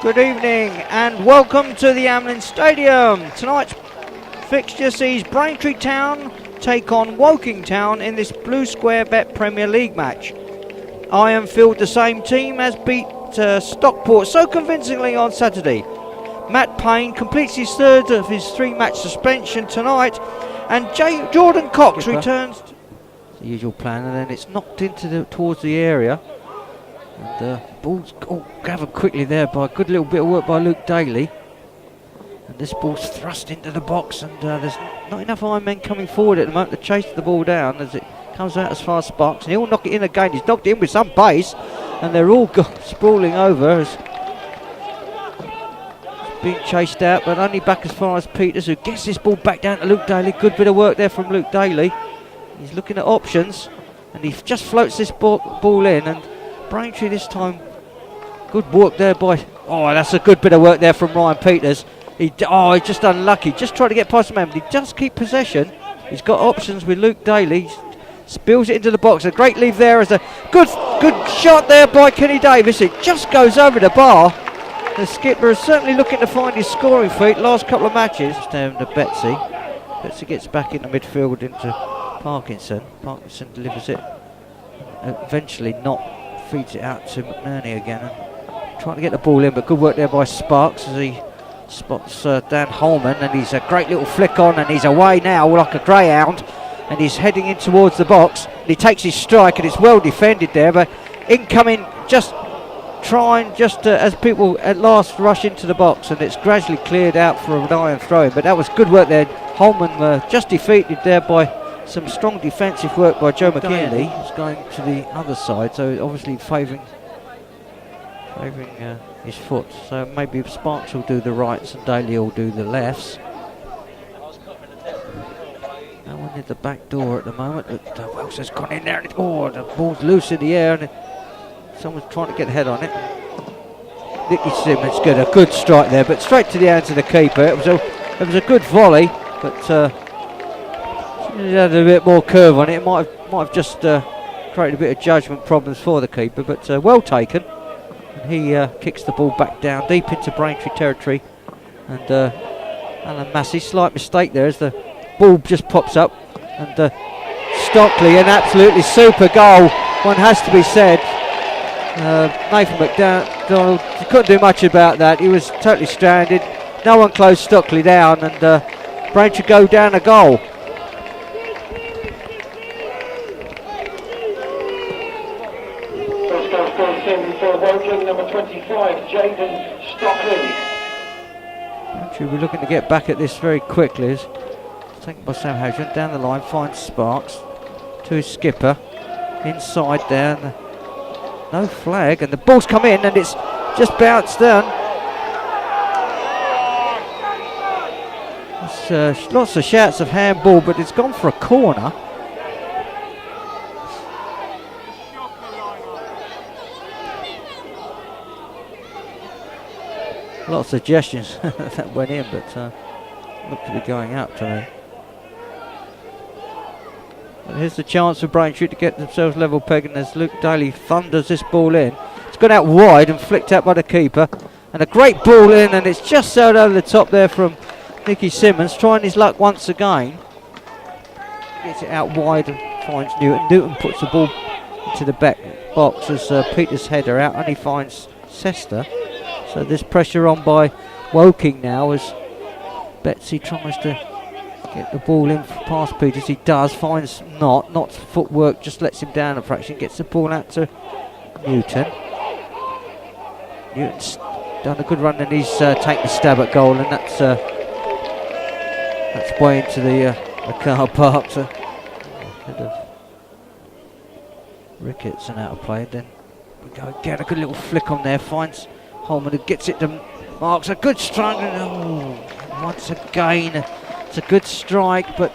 Good evening and welcome to the Amlin Stadium. Tonight's fixture sees Braintree Town take on Woking Town in this Blue Square Bet Premier League match. Iron Field, the same team, as beat Stockport so convincingly on Saturday. Matt Payne completes his third of his three-match suspension tonight, and Jordan Cox returns. The usual plan, and then it's knocked into towards the area. And ball's gathered quickly there by a good little bit of work by Luke Daly. And this ball's thrust into the box, and there's not enough Iron men coming forward at the moment to chase the ball down as it comes out as far as Sparks. And he'll knock it in again. He's knocked it in with some pace, and they're all sprawling over as being chased out, but only back as far as Peters, who gets this ball back down to Luke Daly. Good bit of work there from Luke Daly. He's looking at options, and he just floats this ball in, and Braintree this time, good work there by, that's a good bit of work there from Ryan Peters. He's just unlucky, just tried to get past the man, but he does keep possession. He's got options with Luke Daly, spills it into the box. A great leave there as a good shot there by Kenny Davis. It just goes over the bar. The skipper is certainly looking to find his scoring feat last couple of matches. Down to Betsy. Betsy gets back into midfield into Parkinson. Parkinson delivers it. Eventually feeds it out to McNerney again. And trying to get the ball in, but good work there by Sparks as he spots Dan Holman, and he's a great little flick on, and he's away now like a greyhound, and he's heading in towards the box. And he takes his strike, and it's well defended there, but incoming just as people at last rush into the box, and it's gradually cleared out for an iron throw-in. But that was good work there. Holman just defeated there by some strong defensive work by Joe McKinley. He's going to the other side, so obviously favouring his foot. So maybe Sparks will do the rights and Daly will do the lefts. No one in the back door at the moment. Wells has gone in there, and the ball's loose in the air, and someone's trying to get a head on it. Nicky Simmons a good strike there, but straight to the hands of the keeper. It was a good volley, but it had a bit more curve on it. It might have just created a bit of judgment problems for the keeper, but well taken. And he kicks the ball back down deep into Braintree territory, and Alan Massey, slight mistake there as the ball just pops up, and Stockley, an absolutely super goal, one has to be said. Nathan McDonald, he couldn't do much about that. He was totally stranded. No one closed Stockley down, and Braintree go down a goal. For Woking, number 25, Jaden Stockley. Braintree will be looking to get back at this very quickly. It's taken by Sam Hadrian, down the line, finds Sparks to his skipper, inside there, no flag, and the ball's come in, and it's just bounced down. There's lots of shouts of handball, but it's gone for a corner. Lots of suggestions that went in, but looked to be going out to me. And here's the chance for Braintree to get themselves level pegging as Luke Daly thunders this ball in. It's gone out wide and flicked out by the keeper, and a great ball in, and it's just sailed over the top there from Nicky Simmons, trying his luck once again. Gets it out wide and finds Newton. Newton puts the ball into the back box as Peters' header out, and he finds Sester. So there's pressure on by Woking now as Betsy tries to get the ball in past Peters. He does, finds Nott's footwork just lets him down a fraction, gets the ball out to Newton. Newton's done a good run, and he's taken a stab at goal, and that's way into the car park. So ahead of Ricketts and out of play. Then we go again, a good little flick on there, finds Holman, who gets it to Marks. A good strike, and once again it's a good strike, but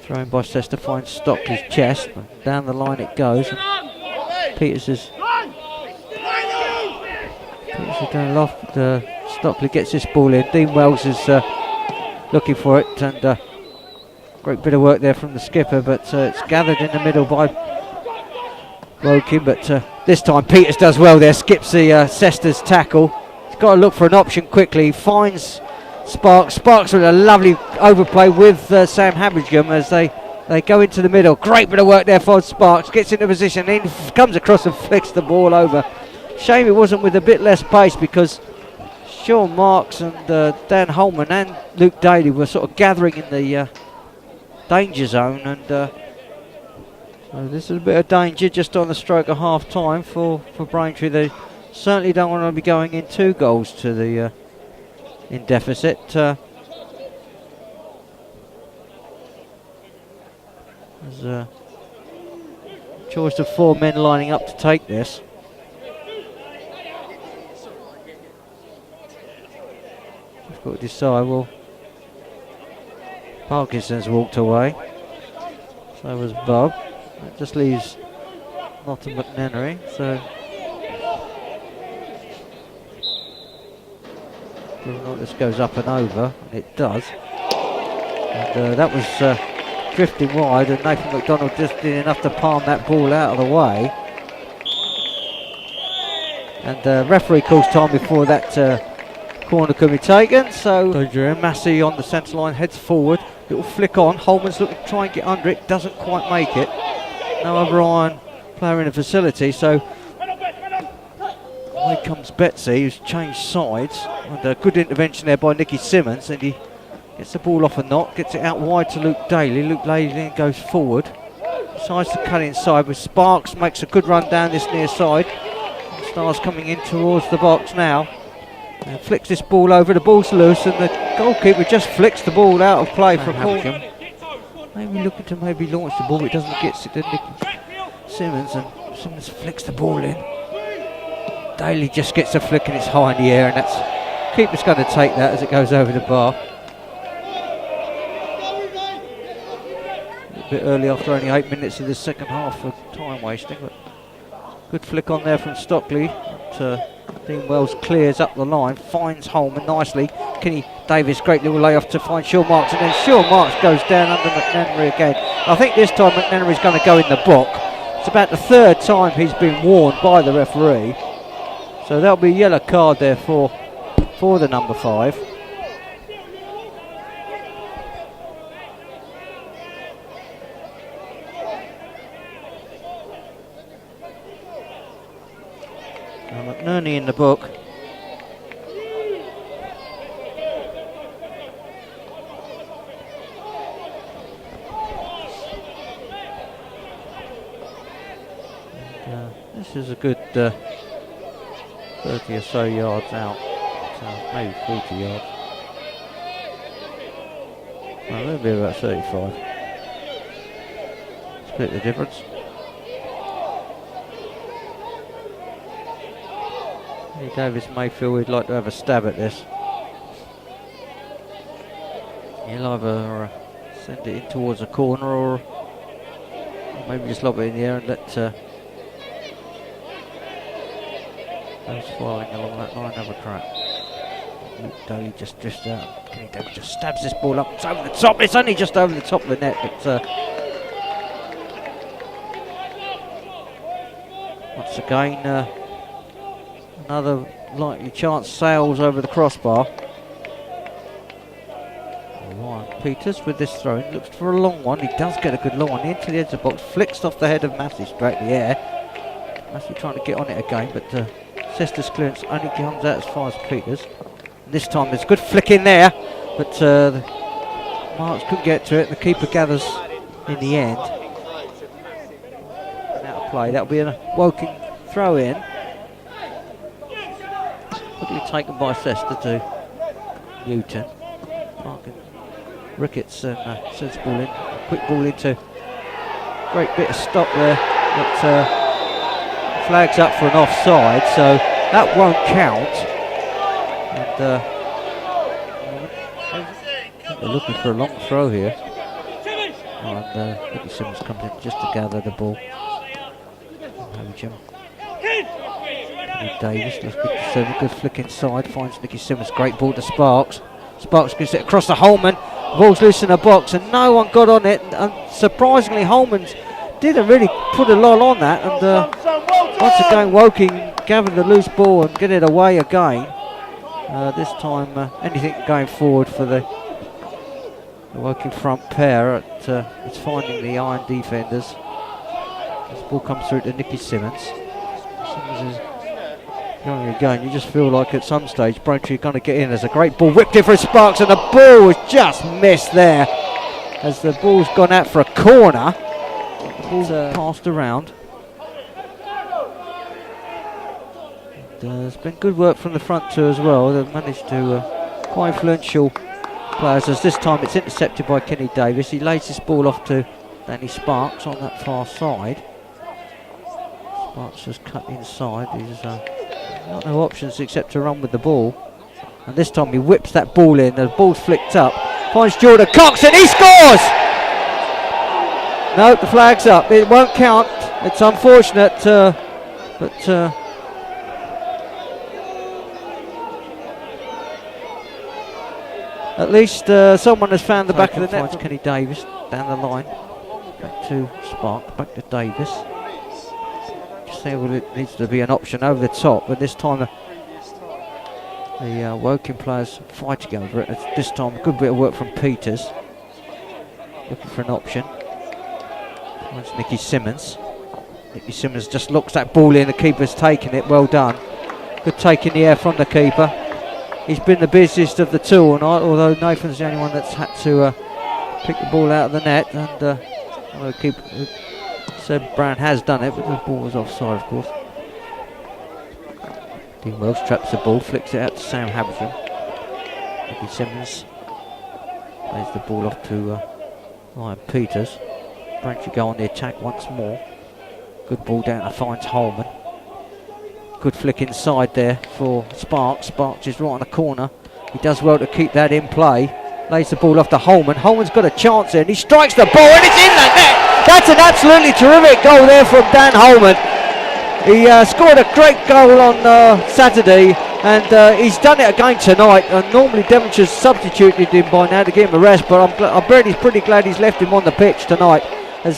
thrown by Sester, finds Stockley's chest. Down the line it goes. Peters is going aloft. Stockley gets this ball in. Dean Wells is looking for it, and great bit of work there from the skipper, but it's gathered in the middle by Woking, but this time Peters does well there, skips the Sester's tackle. got to look for an option quickly. He finds Sparks. Sparks with a lovely overplay with Sam Habbingham as they go into the middle. Great bit of work there for Sparks. Gets into position, then comes across and flicks the ball over. Shame it wasn't with a bit less pace, because Sean Marks and Dan Holman and Luke Daly were sort of gathering in the danger zone, and so this is a bit of danger just on the stroke of half time for Braintree. They certainly don't want to be going in 2 goals to the in deficit. There's a choice of 4 men lining up to take this. We've got to decide. Well, Parkinson's walked away, so was Bob. That just leaves Nottingham McNenry, so whether or not this goes up and over, and it does. And that was drifting wide, and Nathan McDonald just did enough to palm that ball out of the way. And referee calls time before that corner could be taken, so Massey on the centre line heads forward. Little flick on. Holman's looking to try and get under it, doesn't quite make it. No other Iron player in the facility, so away comes Betsy, who's changed sides. And a good intervention there by Nicky Simmons, and he gets the ball off a knock, gets it out wide to Luke Daly. Luke Daly then goes forward, decides to cut inside with Sparks, makes a good run down this near side. Stars coming in towards the box now. And flicks this ball over, the ball's loose, and the goalkeeper just flicks the ball out of play for a corner. Maybe looking to launch the ball, but it doesn't get it to Nicky Simmons, and Simmons flicks the ball in. Daly just gets a flick and it's high in the air, and that's keeper's going to take that as it goes over the bar. A bit early after only 8 minutes of the second half for time wasting, but good flick on there from Stockley. Dean Wells clears up the line, finds Holman nicely. Kenny Davis, great little layoff to find Sean Marks, and then Sean Marks goes down under McNenry again. I think this time McNenry's going to go in the book. It's about the 3rd time he's been warned by the referee. So that'll be a yellow card there for the number 5. Now McNerney in the book. And, this is a good 30 or so yards out, maybe 40 yards. Well, that'll be about 35. Split the difference. Davis Mayfield would like to have a stab at this. He'll either send it in towards a corner, or maybe just lob it in the air and let those following along that line have a crack. Luke Daly just drifts out. Kenny Davis just stabs this ball up. It's over the top. It's only just over the top of the net, but once again, another likely chance sails over the crossbar. Ryan Peters with this throw in, looks for a long one. He does get a good long one into the edge of the box, flicks off the head of Massey straight in the air. Massey trying to get on it again, but Sester's clearance only comes out as far as Peters. And this time there's a good flick in there, but Marks couldn't get to it. The keeper gathers in the end. And out of play, that'll be a Woking throw in. Quickly taken by Sester to Newton. Parkin Ricketts and sends the ball in. A quick ball into. Great bit of stop there, but flags up for an offside, so that won't count. And they're looking for a long throw here. And Nicky Simmons comes in just to gather the ball. Davis, looks good to serve, a good flick inside, finds Nicky Simmons, great ball to Sparks. Sparks gets it across to Holman, ball's loose in the box and no one got on it, and surprisingly Holman's didn't really put a lot on that, and once again Woking gathered the loose ball and get it away again. This time, anything going forward for the working front pair. It's finding the iron defenders. This ball comes through to Nicky Simmons. Simmons is going again. You just feel like at some stage Braintree are going to get in. There's a great ball whipped in for Sparks, and the ball was just missed there as the ball's gone out for a corner. The ball's passed around. There's been good work from the front two as well. They've managed to quite influential players, as this time it's intercepted by Kenny Davis. He lays this ball off to Danny Sparks on that far side. Sparks just cut inside. He's got no options except to run with the ball. And this time he whips that ball in. The ball's flicked up. Finds Jordan Cox and he scores! No, the flag's up. It won't count. It's unfortunate, but at least someone has found the back of the net. Finds Kenny Davis down the line. Back to Spark, back to Davis. Just say, well, it needs to be an option over the top, but this time the Woking players fighting over it. This time a good bit of work from Peters. Looking for an option. Finds Nicky Simmons. Nicky Simmons just looks that ball in, the keeper's taking it, well done. Good take in the air from the keeper. He's been the busiest of the two all night, although Nathan's the only one that's had to pick the ball out of the net, and the keeper said Brown has done it, but the ball was offside, of course. Dean Wells traps the ball, flicks it out to Sam Haberdam. Nicky Simmons plays the ball off to Ryan Peters. Braintree go on the attack once more. Good ball down to finds Holman. Good flick inside there for Sparks. Sparks is right on the corner. He does well to keep that in play. Lays the ball off to Holman. Holman's got a chance here and he strikes the ball and it's in the net. That's an absolutely terrific goal there from Dan Holman. He scored a great goal on Saturday, and he's done it again tonight. Normally Devonshire's substituted him by now to give him a rest, but I bet he's pretty glad he's left him on the pitch tonight. As